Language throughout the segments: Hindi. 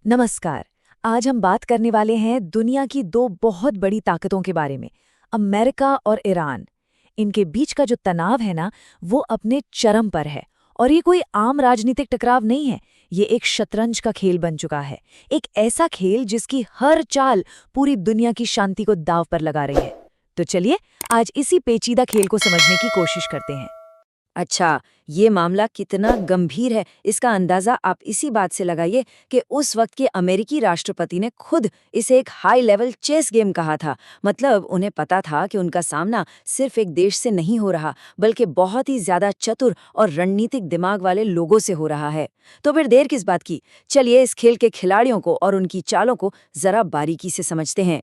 नमस्कार। आज हम बात करने वाले हैं दुनिया की दो बहुत बड़ी ताकतों के बारे में, अमेरिका और ईरान। इनके बीच का जो तनाव है ना, वो अपने चरम पर है। और ये कोई आम राजनीतिक टकराव नहीं है, ये एक शतरंज का खेल बन चुका है। एक ऐसा खेल जिसकी हर चाल पूरी दुनिया की शांति को दांव पर लगा रही है। तो चलिए आज इसी पेचीदा खेल को समझने की कोशिश करते हैं। अच्छा, ये मामला कितना गंभीर है इसका अंदाजा आप इसी बात से लगाइए कि उस वक्त के अमेरिकी राष्ट्रपति ने खुद इसे एक हाई लेवल चेस गेम कहा था। मतलब उन्हें पता था कि उनका सामना सिर्फ एक देश से नहीं हो रहा, बल्कि बहुत ही ज्यादा चतुर और रणनीतिक दिमाग वाले लोगों से हो रहा है। तो फिर देर किस बात की, चलिए इस खेल के खिलाड़ियों को और उनकी चालों को जरा बारीकी से समझते हैं।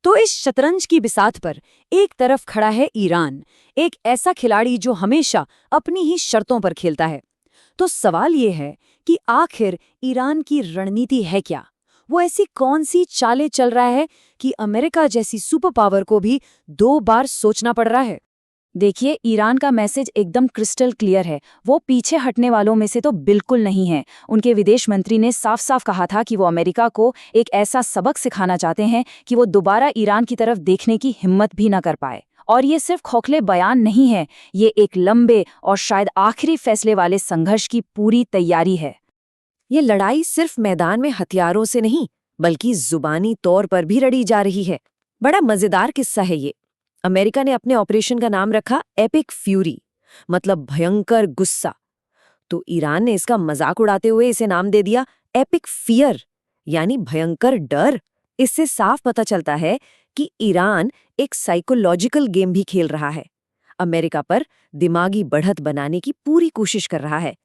तो इस शतरंज की बिसात पर एक तरफ खड़ा है ईरान, एक ऐसा खिलाड़ी जो हमेशा अपनी ही शर्तों पर खेलता है। तो सवाल ये है कि आखिर ईरान की रणनीति है क्या? वो ऐसी कौन सी चालें चल रहा है कि अमेरिका जैसी सुपर पावर को भी 2 बार सोचना पड़ रहा है? देखिए, ईरान का मैसेज एकदम क्रिस्टल क्लियर है। वो पीछे हटने वालों में से तो बिल्कुल नहीं है। उनके विदेश मंत्री ने साफ साफ कहा था कि वो अमेरिका को एक ऐसा सबक सिखाना चाहते हैं कि वो दोबारा ईरान की तरफ देखने की हिम्मत भी न कर पाए। और ये सिर्फ खोखले बयान नहीं है, ये एक लंबे और शायद आखिरी फैसले वाले संघर्ष की पूरी तैयारी है। ये लड़ाई सिर्फ मैदान में हथियारों से नहीं, बल्कि जुबानी तौर पर भी लड़ी जा रही है। बड़ा मजेदार किस्सा है ये। अमेरिका ने अपने ऑपरेशन का नाम रखा एपिक फ्यूरी, मतलब भयंकर गुस्सा। तो ईरान ने इसका मजाक उड़ाते हुए इसे नाम दे दिया एपिक फियर, यानी भयंकर डर। इससे साफ पता चलता है कि ईरान एक साइकोलॉजिकल गेम भी खेल रहा है, अमेरिका पर दिमागी बढ़त बनाने की पूरी कोशिश कर रहा है।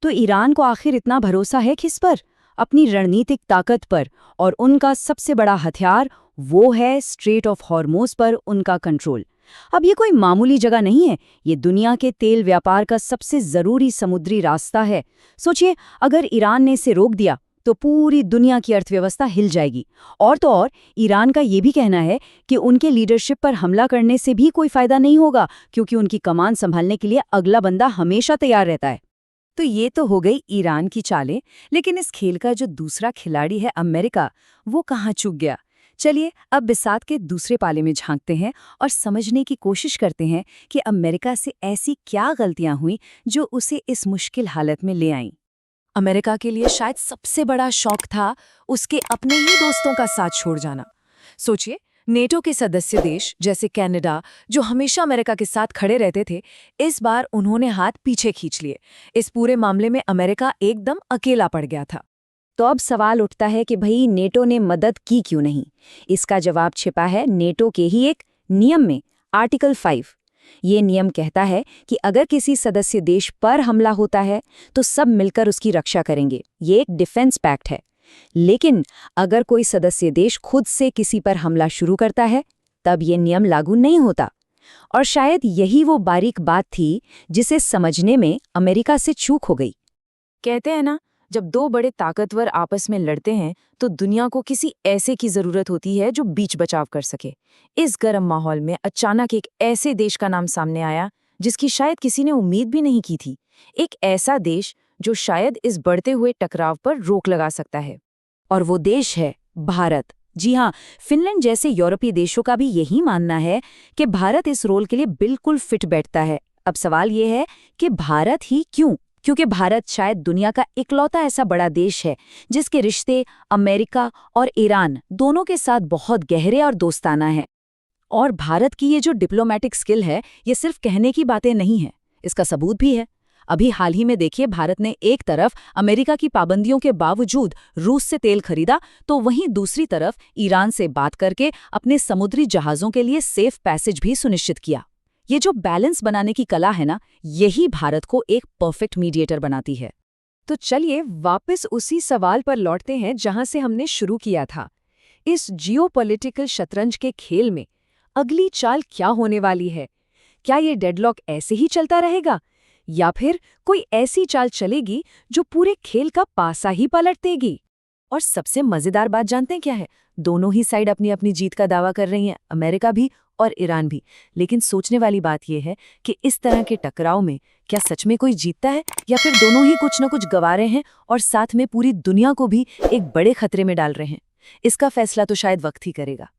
तो ईरान को आखिर इतना भरोसा है किस पर? अपनी रणनीतिक ताकत पर, और उनका सबसे बड़ा हथियार वो है स्ट्रेट ऑफ हॉर्मोज पर उनका कंट्रोल। अब ये कोई मामूली जगह नहीं है, ये दुनिया के तेल व्यापार का सबसे जरूरी समुद्री रास्ता है। सोचिए, अगर ईरान ने इसे रोक दिया तो पूरी दुनिया की अर्थव्यवस्था हिल जाएगी। और तो और, ईरान का ये भी कहना है कि उनके लीडरशिप पर हमला करने से भी कोई फायदा नहीं होगा, क्योंकि उनकी कमान संभालने के लिए अगला बंदा हमेशा तैयार रहता है। तो ये तो हो गई ईरान की चालें, लेकिन इस खेल का जो दूसरा खिलाड़ी है अमेरिका, वो कहाँ चूक गया? चलिए अब बिसात के दूसरे पाले में झांकते हैं और समझने की कोशिश करते हैं कि अमेरिका से ऐसी क्या गलतियां हुई जो उसे इस मुश्किल हालत में ले आईं। अमेरिका के लिए शायद सबसे बड़ा शौक था उसके अपने ही दोस्तों का साथ छोड़ जाना। सोचिए, नेटो के सदस्य देश जैसे कनाडा, जो हमेशा अमेरिका के साथ खड़े रहते थे, इस बार उन्होंने हाथ पीछे खींच लिए। इस पूरे मामले में अमेरिका एकदम अकेला पड़ गया था। तो अब सवाल उठता है कि भाई नेटो ने मदद की क्यों नहीं? इसका जवाब छिपा है नेटो के ही एक नियम में, आर्टिकल 5। ये नियम कहता है कि अगर किसी सदस्य देश पर हमला होता है तो सब मिलकर उसकी रक्षा करेंगे। ये एक डिफेंस पैक्ट है। लेकिन अगर कोई सदस्य देश खुद से किसी पर हमला शुरू करता है, तब ये नियम लागू नहीं होता। और शायद यही वो बारीक बात थी जिसे समझने में अमेरिका से चूक हो गई। कहते हैं ना, जब दो बड़े ताकतवर आपस में लड़ते हैं तो दुनिया को किसी ऐसे की जरूरत होती है जो बीच बचाव कर सके। इस गर्म माहौल में अचानक एक ऐसे देश का नाम सामने आया जिसकी शायद किसी ने उम्मीद भी नहीं की थी। एक ऐसा देश जो शायद इस बढ़ते हुए टकराव पर रोक लगा सकता है। और वो देश है भारत। जी हाँ, फिनलैंड जैसे यूरोपीय देशों का भी यही मानना है कि भारत इस रोल के लिए बिल्कुल फिट बैठता है। अब सवाल ये है कि भारत ही क्यों? क्योंकि भारत शायद दुनिया का इकलौता ऐसा बड़ा देश है जिसके रिश्ते अमेरिका और ईरान दोनों के साथ बहुत गहरे और दोस्ताना हैं। और भारत की ये जो डिप्लोमैटिक स्किल है, ये सिर्फ कहने की बातें नहीं है, इसका सबूत भी है। अभी हाल ही में देखिए, भारत ने एक तरफ अमेरिका की पाबंदियों के बावजूद रूस से तेल खरीदा, तो वहीं दूसरी तरफ ईरान से बात करके अपने समुद्री जहाज़ों के लिए सेफ पैसेज भी सुनिश्चित किया। ये जो बैलेंस बनाने की कला है ना, यही भारत को एक परफेक्ट मीडिएटर बनाती है। तो चलिए वापस उसी सवाल पर लौटते हैं जहां से हमने शुरू किया था। इस जियोपॉलिटिकल शतरंज के खेल में अगली चाल क्या होने वाली है? क्या ये डेडलॉक ऐसे ही चलता रहेगा, या फिर कोई ऐसी चाल चलेगी जो पूरे खेल का पासा ही पलट देगी? और सबसे मजेदार बात जानते हैं क्या है? दोनों ही साइड अपनी अपनी जीत का दावा कर रही हैं, अमेरिका भी और ईरान भी। लेकिन सोचने वाली बात यह है कि इस तरह के टकराव में क्या सच में कोई जीतता है या फिर दोनों ही कुछ न कुछ गंवा रहे हैं और साथ में पूरी दुनिया को भी एक बड़े खतरे में डाल रहे हैं। इसका फैसला तो शायद वक्त ही करेगा।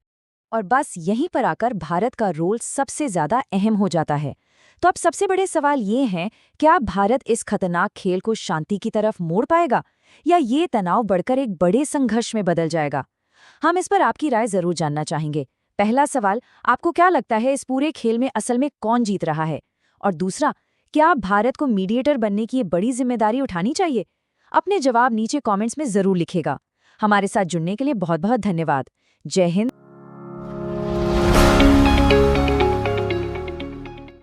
और बस यहीं पर आकर भारत का रोल सबसे ज्यादा अहम हो जाता है। तो अब सबसे बड़े सवाल ये हैं, क्या भारत इस खतरनाक खेल को शांति की तरफ मोड़ पाएगा या ये तनाव बढ़कर एक बड़े संघर्ष में बदल जाएगा? हम इस पर आपकी राय जरूर जानना चाहेंगे। पहला सवाल, आपको क्या लगता है इस पूरे खेल में असल में कौन जीत रहा है? और दूसरा, क्या भारत को मीडिएटर बनने की ये बड़ी जिम्मेदारी उठानी चाहिए? अपने जवाब नीचे कमेंट्स में जरूर लिखेगा। हमारे साथ जुड़ने के लिए बहुत बहुत धन्यवाद। जय हिंद।